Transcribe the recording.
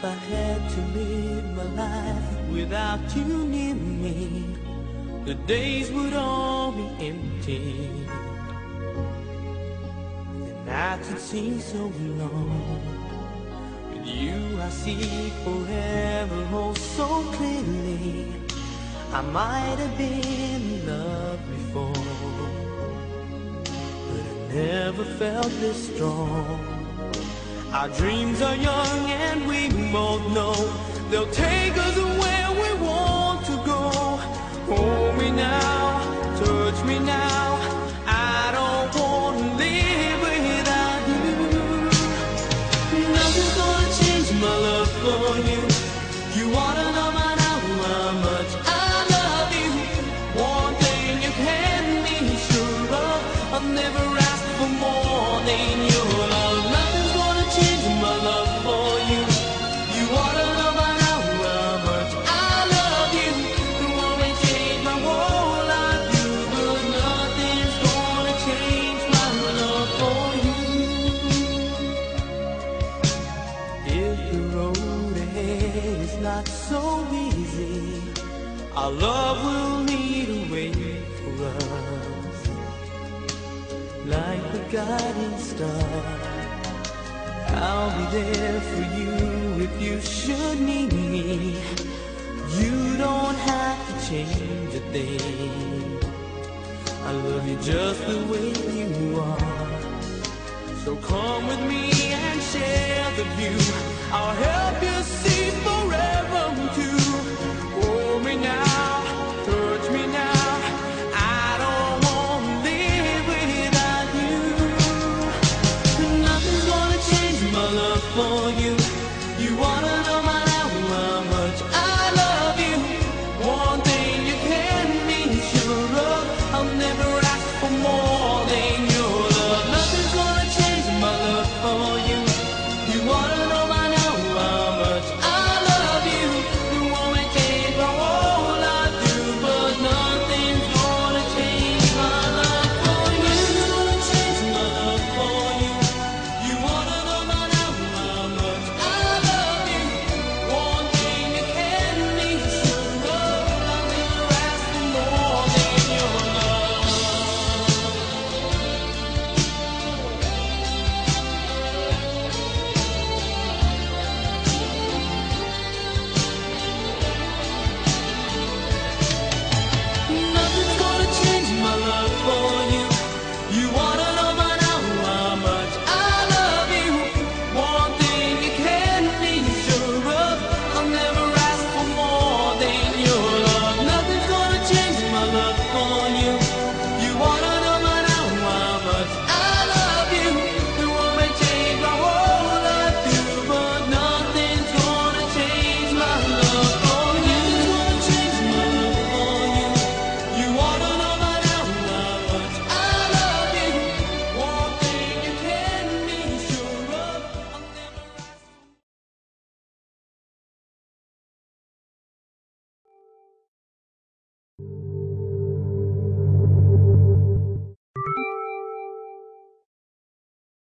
I had to live my life without you near me, the days would all be empty. The nights would seem so long. With you I see forever, oh so clearly. I might have been in love before, but I never felt this strong. Our dreams are young and we both know they'll take us where we want to go. Hold me now, touch me now, I don't want to live without you. Nothing's gonna change my love for you. You ought to know by now how much I love you. One thing you can be sure of, I've never asked for more than your love. Nothing's gonna change my love for you. You ought to know by now how much I love you. It won't change my whole life, you, but nothing's gonna change my love for you. If the road ahead is not so easy, our love will lead a way for us, like the guiding star. I'll be there for you if you should need me. You don't have to change a thing. I love you just the way you are. So come with me and share the view. I'll help you see